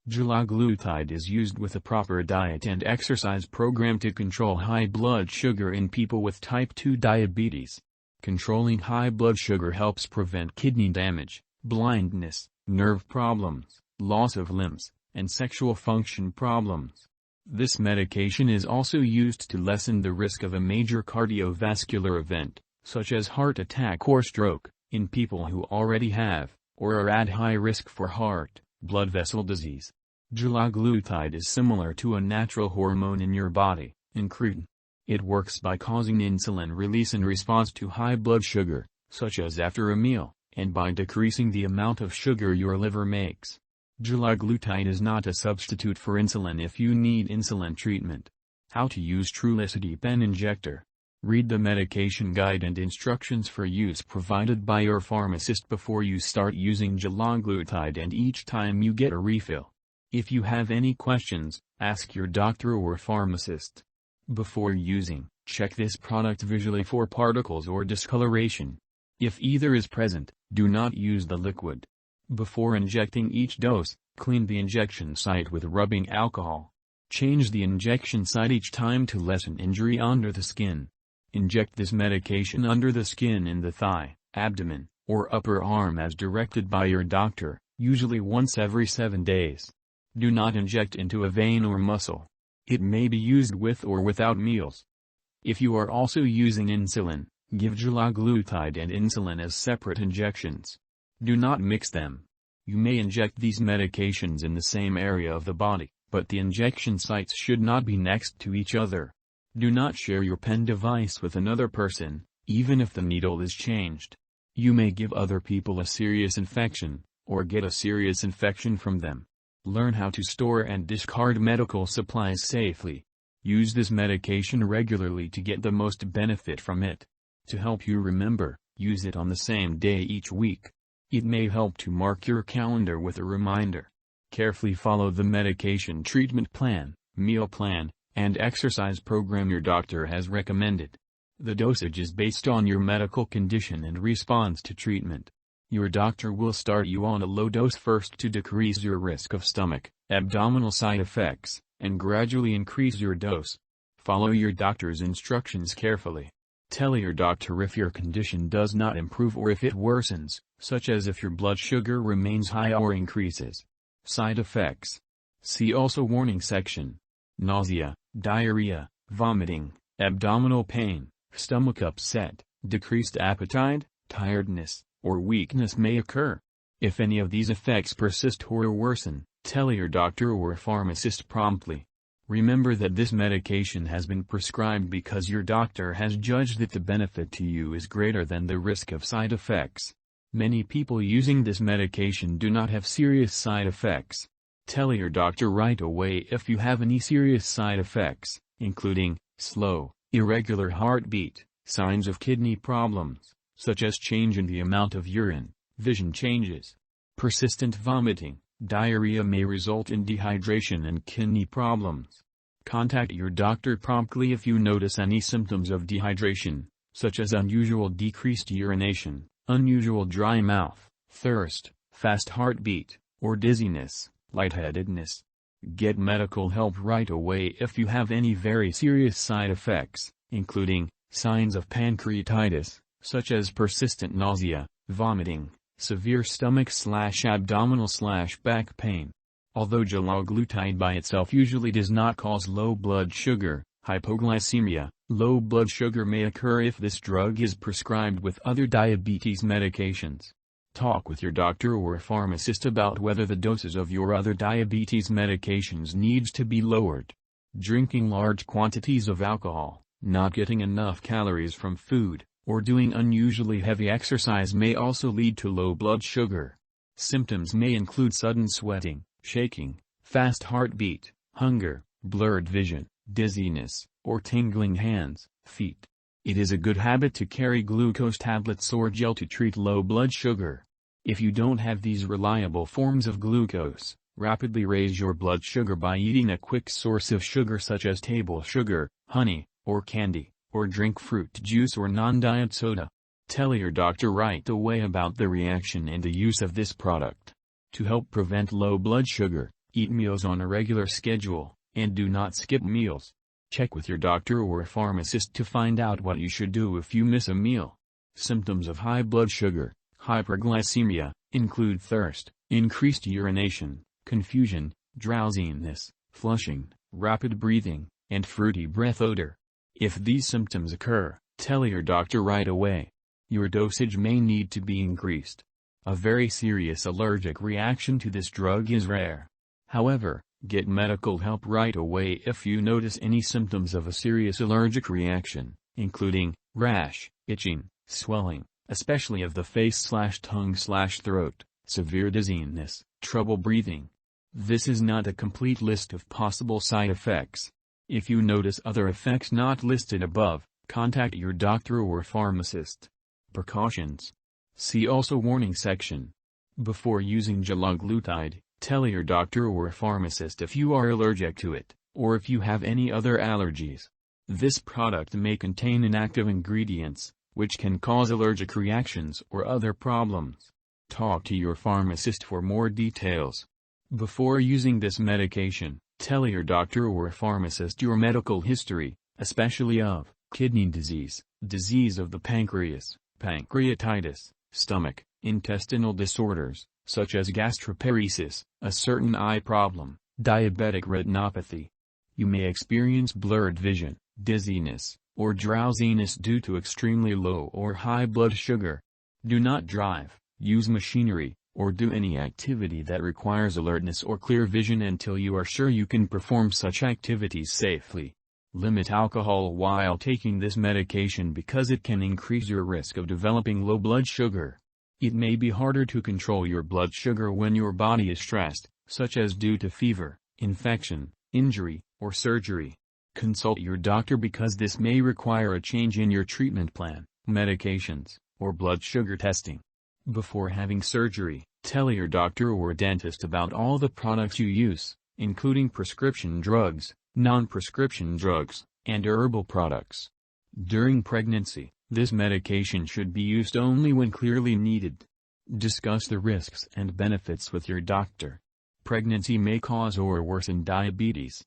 DULAGLUTIDE is used with a proper diet and exercise program to control high blood sugar in people with type 2 diabetes. Controlling high blood sugar helps prevent kidney damage, blindness, nerve problems, loss of limbs, and sexual function problems. This medication is also used to lessen the risk of a major cardiovascular event, such as heart attack or stroke, in people who already have, or are at high risk for heart, blood vessel disease. DULAGLUTIDE is similar to a natural hormone in your body, incretin. It works by causing insulin release in response to high blood sugar, such as after a meal, and by decreasing the amount of sugar your liver makes. DULAGLUTIDE is not a substitute for insulin if you need insulin treatment. How to use Trulicity pen injector. Read the medication guide and instructions for use provided by your pharmacist before you start using DULAGLUTIDE and each time you get a refill. If you have any questions, ask your doctor or pharmacist. Before using, check this product visually for particles or discoloration. If either is present, do not use the liquid. Before injecting each dose, clean the injection site with rubbing alcohol. Change the injection site each time to lessen injury under the skin. Inject this medication under the skin in the thigh, abdomen, or upper arm as directed by your doctor, usually once every 7 days. Do not inject into a vein or muscle. It may be used with or without meals. If you are also using insulin, give DULAGLUTIDE and insulin as separate injections. Do not mix them. You may inject these medications in the same area of the body, but the injection sites should not be next to each other. Do not share your pen device with another person, even if the needle is changed. You may give other people a serious infection, or get a serious infection from them. Learn how to store and discard medical supplies safely. Use this medication regularly to get the most benefit from it. To help you remember, use it on the same day each week. It may help to mark your calendar with a reminder. Carefully follow the medication treatment plan, meal plan, and exercise program your doctor has recommended. The dosage is based on your medical condition and response to treatment. Your doctor will start you on a low dose first to decrease your risk of stomach, abdominal side effects, and gradually increase your dose. Follow your doctor's instructions carefully. Tell your doctor if your condition does not improve or if it worsens, such as if your blood sugar remains high or increases. Side effects. See also warning section. Nausea, diarrhea, vomiting, abdominal pain, stomach upset, decreased appetite, tiredness, or weakness may occur. If any of these effects persist or worsen, tell your doctor or pharmacist promptly. Remember that this medication has been prescribed because your doctor has judged that the benefit to you is greater than the risk of side effects. Many people using this medication do not have serious side effects. Tell your doctor right away if you have any serious side effects, including slow, irregular heartbeat, signs of kidney problems, such as change in the amount of urine, vision changes, persistent vomiting. Diarrhea may result in dehydration and kidney problems. Contact your doctor promptly if you notice any symptoms of dehydration, such as unusual decreased urination, unusual dry mouth, thirst, fast heartbeat, or dizziness, lightheadedness. Get medical help right away if you have any very serious side effects, including signs of pancreatitis, such as persistent nausea, vomiting, severe stomach/abdominal/back pain. Although DULAGLUTIDE by itself usually does not cause low blood sugar, hypoglycemia, low blood sugar may occur if this drug is prescribed with other diabetes medications. Talk with your doctor or pharmacist about whether the doses of your other diabetes medications needs to be lowered. Drinking large quantities of alcohol, not getting enough calories from food, or doing unusually heavy exercise may also lead to low blood sugar. Symptoms may include sudden sweating, shaking, fast heartbeat, hunger, blurred vision, dizziness, or tingling hands, feet. It is a good habit to carry glucose tablets or gel to treat low blood sugar. If you don't have these reliable forms of glucose, rapidly raise your blood sugar by eating a quick source of sugar such as table sugar, honey, or candy, or drink fruit juice or non-diet soda. Tell your doctor right away about the reaction and the use of this product. To help prevent low blood sugar, Eat meals on a regular schedule, and do not skip meals. Check with your doctor or pharmacist to find out what you should do if you miss a meal. Symptoms of high blood sugar, hyperglycemia, include thirst, increased urination, confusion, drowsiness, flushing, rapid breathing, and fruity breath odor. If these symptoms occur, tell your doctor right away. Your dosage may need to be increased. A very serious allergic reaction to this drug is rare. However, get medical help right away if you notice any symptoms of a serious allergic reaction, including rash, itching, swelling, especially of the face/tongue/throat, severe dizziness, trouble breathing. This is not a complete list of possible side effects. If you notice other effects not listed above, contact your doctor or pharmacist. Precautions. See also warning section. Before using DULAGLUTIDE, tell your doctor or pharmacist if you are allergic to it, or if you have any other allergies. This product may contain inactive ingredients, which can cause allergic reactions or other problems. Talk to your pharmacist for more details. Before using this medication, tell your doctor or pharmacist your medical history, especially of kidney disease, disease of the pancreas, pancreatitis, stomach, intestinal disorders, such as gastroparesis, a certain eye problem, diabetic retinopathy. You may experience blurred vision, dizziness, or drowsiness due to extremely low or high blood sugar. Do not drive, use machinery, or do any activity that requires alertness or clear vision until you are sure you can perform such activities safely. Limit alcohol while taking this medication because it can increase your risk of developing low blood sugar. It may be harder to control your blood sugar when your body is stressed, such as due to fever, infection, injury, or surgery. Consult your doctor because this may require a change in your treatment plan, medications, or blood sugar testing. Before having surgery, tell your doctor or dentist about all the products you use, including prescription drugs, non-prescription drugs, and herbal products. During pregnancy, this medication should be used only when clearly needed. Discuss the risks and benefits with your doctor. Pregnancy may cause or worsen diabetes.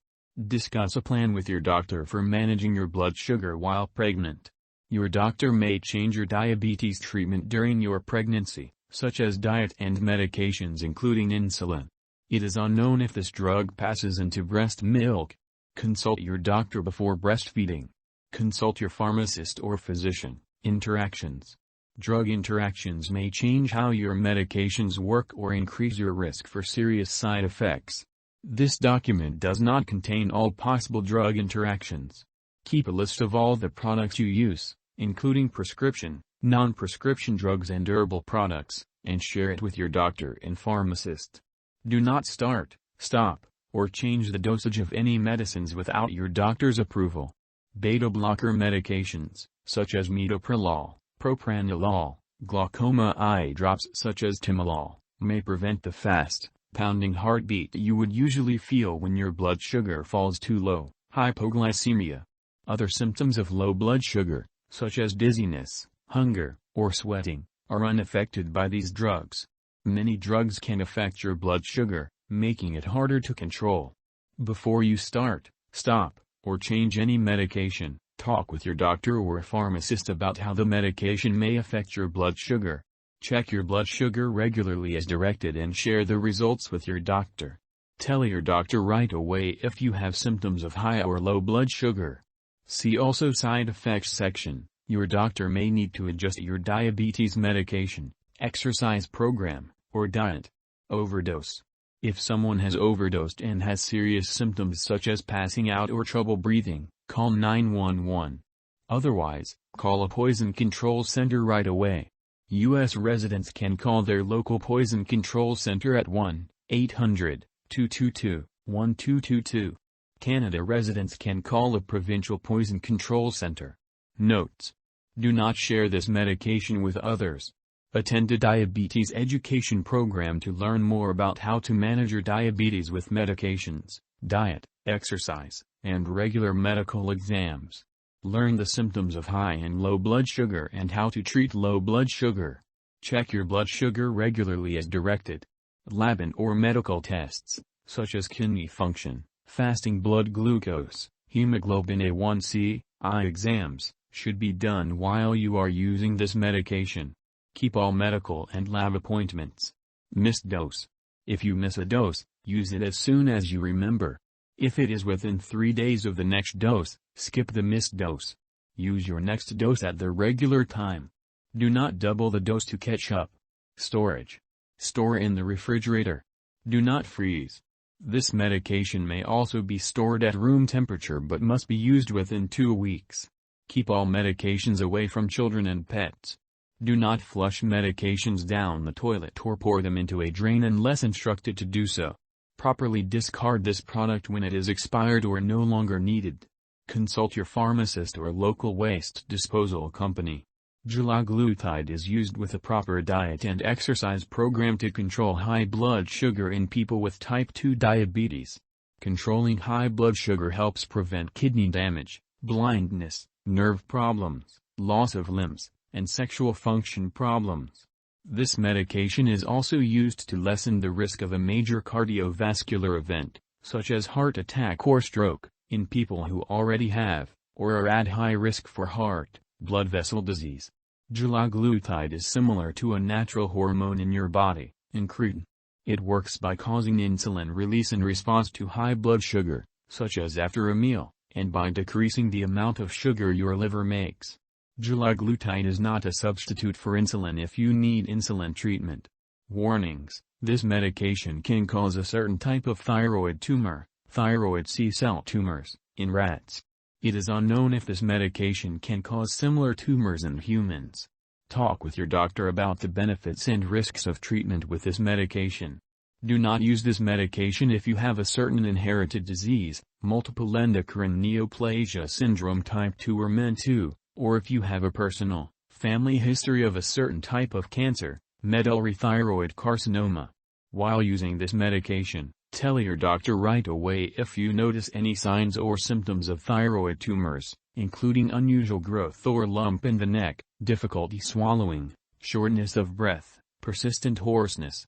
Discuss a plan with your doctor for managing your blood sugar while pregnant. Your doctor may change your diabetes treatment during your pregnancy, such as diet and medications including insulin. It is unknown if this drug passes into breast milk. Consult your doctor before breastfeeding. Consult your pharmacist or physician. Interactions. Drug interactions may change how your medications work or increase your risk for serious side effects. This document does not contain all possible drug interactions. Keep a list of all the products you use, including prescription, non-prescription drugs and herbal products, and share it with your doctor and pharmacist. Do not start, stop, or change the dosage of any medicines without your doctor's approval. Beta-blocker medications, such as metoprolol, propranolol, glaucoma eye drops such as timolol, may prevent the fast, pounding heartbeat you would usually feel when your blood sugar falls too low, hypoglycemia. Other symptoms of low blood sugar, such as dizziness, hunger, or sweating, are unaffected by these drugs. Many drugs can affect your blood sugar, making it harder to control. Before you start, stop, or change any medication, talk with your doctor or pharmacist about how the medication may affect your blood sugar. Check your blood sugar regularly as directed and share the results with your doctor. Tell your doctor right away if you have symptoms of high or low blood sugar. See also side effects section. Your doctor may need to adjust your diabetes medication, exercise program, or diet. Overdose. If someone has overdosed and has serious symptoms such as passing out or trouble breathing, call 911. Otherwise, call a poison control center right away. U.S. residents can call their local poison control center at 1-800-222-1222. Canada residents can call a provincial poison control center. Notes: do not share this medication with others. Attend a diabetes education program to learn more about how to manage your diabetes with medications, diet, exercise, and regular medical exams. Learn the symptoms of high and low blood sugar and how to treat low blood sugar. Check your blood sugar regularly as directed. Lab and or medical tests, such as kidney function, fasting blood glucose, hemoglobin A1c, eye exams, should be done while you are using this medication. Keep all medical and lab appointments. Missed dose. If you miss a dose, use it as soon as you remember. If it is within 3 days of the next dose, skip the missed dose. Use your next dose at the regular time. Do not double the dose to catch up. Storage. Store in the refrigerator. Do not freeze. This medication may also be stored at room temperature but must be used within 2 weeks. Keep all medications away from children and pets. Do not flush medications down the toilet or pour them into a drain unless instructed to do so. Properly discard this product when it is expired or no longer needed. Consult your pharmacist or local waste disposal company. DULAGLUTIDE is used with a proper diet and exercise program to control high blood sugar in people with type 2 diabetes. Controlling high blood sugar helps prevent kidney damage, blindness, nerve problems, loss of limbs, and sexual function problems. This medication is also used to lessen the risk of a major cardiovascular event, such as heart attack or stroke, in people who already have, or are at high risk for heart, blood vessel disease. DULAGLUTIDE is similar to a natural hormone in your body, incretin. It works by causing insulin release in response to high blood sugar, such as after a meal, and by decreasing the amount of sugar your liver makes. DULAGLUTIDE is not a substitute for insulin if you need insulin treatment. Warnings: this medication can cause a certain type of thyroid tumor, thyroid C-cell tumors, in rats. It is unknown if this medication can cause similar tumors in humans. Talk with your doctor about the benefits and risks of treatment with this medication. Do not use this medication if you have a certain inherited disease, multiple endocrine neoplasia syndrome type 2 or MEN2, or if you have a personal, family history of a certain type of cancer, medullary thyroid carcinoma. While using this medication, tell your doctor right away if you notice any signs or symptoms of thyroid tumors, including unusual growth or lump in the neck, difficulty swallowing, shortness of breath, persistent hoarseness,